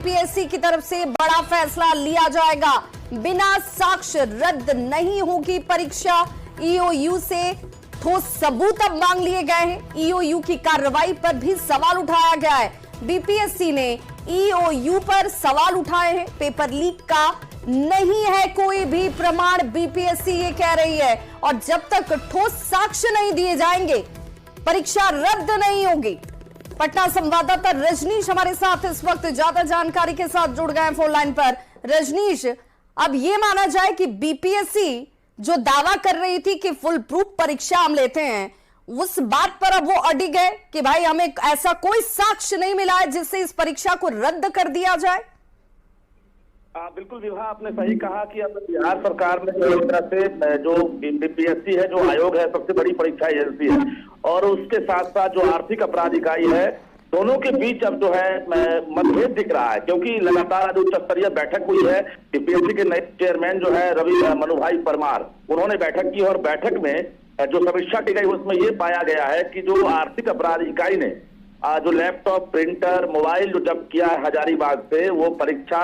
UPSC की तरफ से बड़ा फैसला लिया जाएगा। बिना साक्ष्य रद्द नहीं होगी परीक्षा। ईओयू से ठोस सबूत अब मांग लिए गए हैं। ईओयू की कार्रवाई पर भी सवाल उठाया गया है। बीपीएससी ने ईओयू पर सवाल उठाए हैं। पेपर लीक का नहीं है कोई भी प्रमाण, बीपीएससी ये कह रही है। और जब तक ठोस साक्ष्य नहीं दिए जाएंगे, परीक्षा रद्द नहीं होगी। पटना संवाददाता रजनीश हमारे साथ इस वक्त ज्यादा जानकारी के साथ जुड़ गए हैं फोन लाइन पर। रजनीश, अब ये माना जाए कि बीपीएससी जो दावा कर रही थी कि फुल प्रूफ परीक्षा हम लेते हैं, उस बात पर अब वो अड़ी गए कि भाई हमें ऐसा कोई साक्ष्य नहीं मिला है जिससे इस परीक्षा को रद्द कर दिया जाए। बिल्कुल विभा, आपने सही कहा कि अब बिहार सरकार ने एक तरह से जो बीपीएससी है, जो आयोग है, सबसे बड़ी परीक्षा एजेंसी है, और उसके साथ साथ जो आर्थिक अपराध इकाई है, दोनों के बीच अब जो है मतभेद दिख रहा है। क्योंकि लगातार आज उच्च स्तरीय बैठक हुई है। बीपीएससी के नए चेयरमैन जो है रवि मनुभाई परमार, उन्होंने बैठक की और बैठक में जो समीक्षा की गई उसमें ये पाया गया है कि जो आर्थिक अपराध इकाई ने जो लैपटॉप, प्रिंटर, मोबाइल जो जब्त किया है हजारीबाग से, वो परीक्षा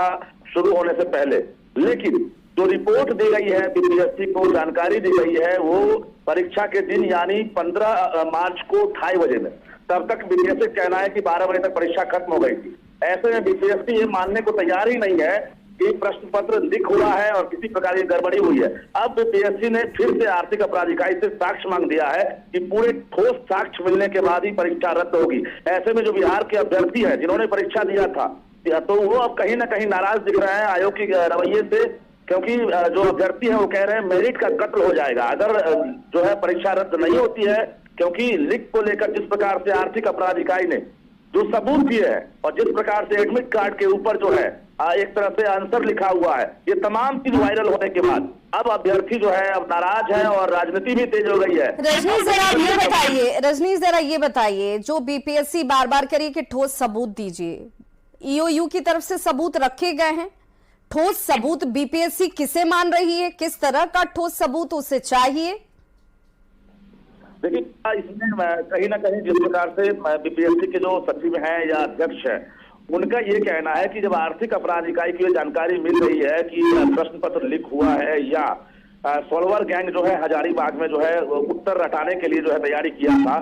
शुरू होने से पहले, लेकिन जो रिपोर्ट दी गई है बीपीएससी को, जानकारी दी गई है, वो परीक्षा के दिन यानी 15 मार्च को 2:30 बजे में, तब तक बीपीएससी कहना है कि 12 बजे तक परीक्षा खत्म हो गई थी। ऐसे में बीपीएससी ये मानने को तैयार ही नहीं है कि प्रश्न पत्र लीक हुआ है और किसी प्रकार की गड़बड़ी हुई है। अब बीपीएससी ने फिर से आर्थिक अपराध इकाई से साक्ष्य मांग दिया है कि पूरे ठोस साक्ष्य मिलने के बाद ही परीक्षा रद्द होगी। ऐसे में जो बिहार के अभ्यर्थी हैं जिन्होंने परीक्षा दिया था, तो वो अब कहीं ना कहीं नाराज दिख रहे हैं आयोग के रवैये से, क्योंकि जो अभ्यर्थी हैं वो कह रहे हैं मेरिट का कत्ल हो जाएगा अगर जो है परीक्षा रद्द नहीं होती है। क्योंकि लीक को लेकर जिस प्रकार से आर्थिक अपराध इकाई ने जो सबूत दिए हैं और जिस प्रकार से एडमिट कार्ड के ऊपर जो है एक तरह से आंसर लिखा हुआ है, ये तमाम चीज वायरल होने के बाद अब अभ्यर्थी जो है अब नाराज है और राजनीति भी तेज हो गई है। रजनीश जरा ये बताइए, जो बीपीएससी बार बार करिए कि ठोस सबूत दीजिए, ईओयू की तरफ से सबूत रखे गए हैं। ठोस सबूत बीपीएससी किसे मान रही है? किस तरह का ठोस सबूत उसे चाहिए? देखिए, इसमें कहीं ना कहीं जिस प्रकार से बीपीएससी के जो सचिव हैं या अध्यक्ष हैं, उनका ये कहना है कि जब आर्थिक अपराध इकाई की जानकारी मिल रही है कि प्रश्न पत्र लीक हुआ है या सॉल्वर गैंग जो है हजारीबाग में जो है उत्तर रटाने के लिए जो है तैयारी किया था,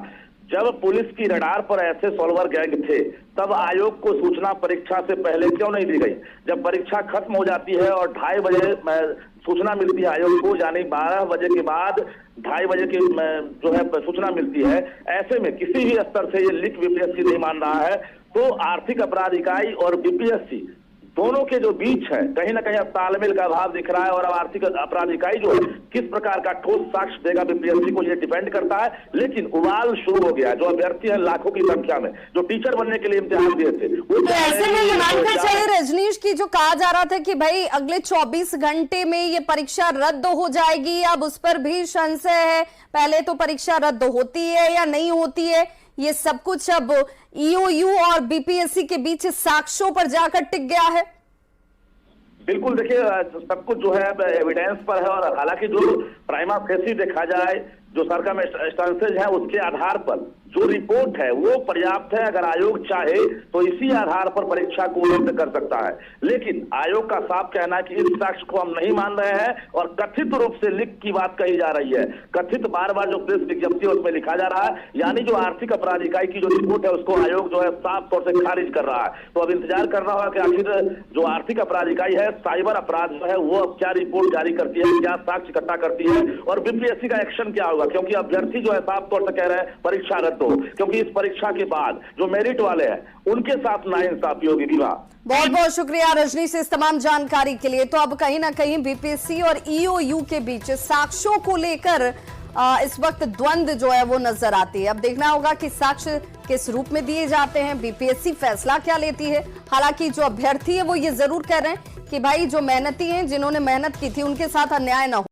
जब पुलिस की रडार पर ऐसे सॉल्वर गैंग थे, तब आयोग को सूचना परीक्षा से पहले क्यों नहीं दी गई? जब परीक्षा खत्म हो जाती है और 2:30 बजे सूचना मिलती है आयोग को, यानी 12 बजे के बाद 2:30 बजे की जो है सूचना मिलती है, ऐसे में किसी भी स्तर से ये लीक बीपीएससी नहीं मान रहा है। तो आर्थिक अपराध इकाई और बीपीएससी दोनों के जो बीच है कहीं ना कहीं अब तालमेल का अभाव दिख रहा है। और अब आर्थिक अपराध इकाई जो है किस प्रकार का ठोस साक्ष्य देगा बीपीएससी को, ये डिपेंड करता है। लेकिन उबाल शुरू हो गया। जो अभ्यर्थी हैं लाखों की संख्या में, जो टीचर बनने के लिए इम्तिहान दिए थे, वो तो ऐसे में ये मानना चाहिए रजनीश की जो कहा जा रहा था कि भाई अगले 24 घंटे में ये परीक्षा रद्द हो जाएगी, अब उस पर भी संशय है। पहले तो परीक्षा रद्द होती है या नहीं होती है, ये सब कुछ अब ईओयू और बीपीएससी के बीच साक्ष्यों पर जाकर टिक गया है। बिल्कुल, देखिए सब कुछ जो है एविडेंस पर है। और हालांकि जो प्राइमा फेसी देखा जाए, जो सर्कमस्टेंसेज है, उसके आधार पर जो रिपोर्ट है वो पर्याप्त है। अगर आयोग चाहे तो इसी आधार पर परीक्षा को रद्द कर सकता है। लेकिन आयोग का साफ कहना है कि इस साक्ष्य को हम नहीं मान रहे हैं और कथित रूप से लीक की बात कही जा रही है। कथित बार बार जो प्रेस विज्ञप्ति है उसमें लिखा जा रहा है, यानी जो आर्थिक अपराध इकाई की जो रिपोर्ट है उसको आयोग जो है साफ तौर से खारिज कर रहा है। तो अब इंतजार करना होगा कि आखिर जो आर्थिक अपराध इकाई है, साइबर अपराध जो है, वो अब क्या रिपोर्ट जारी करती है, क्या साक्ष्य इकट्ठा करती है और बीपीएससी का एक्शन क्या होगा। क्योंकि अभ्यर्थी जो है साफ तौर से कह रहे हैं परीक्षा रद्द हो, क्योंकि इस परीक्षा के बाद जो मेरिट वाले हैं उनके साथ नाइंसाफी होगी। बहुत बहुत शुक्रिया रजनीश इस तमाम जानकारी के लिए। तो अब कहीं ना कहीं बीपीएससी और ईओयू के बीच साक्ष्यों को लेकर इस वक्त द्वंद जो है वो नजर आती है। अब देखना होगा कि साक्ष्य किस रूप में दिए जाते हैं, बीपीएससी फैसला क्या लेती है। हालांकि जो अभ्यर्थी है वो ये जरूर कह रहे हैं कि भाई जो मेहनती हैं, जिन्होंने मेहनत की थी, उनके साथ अन्याय न हो।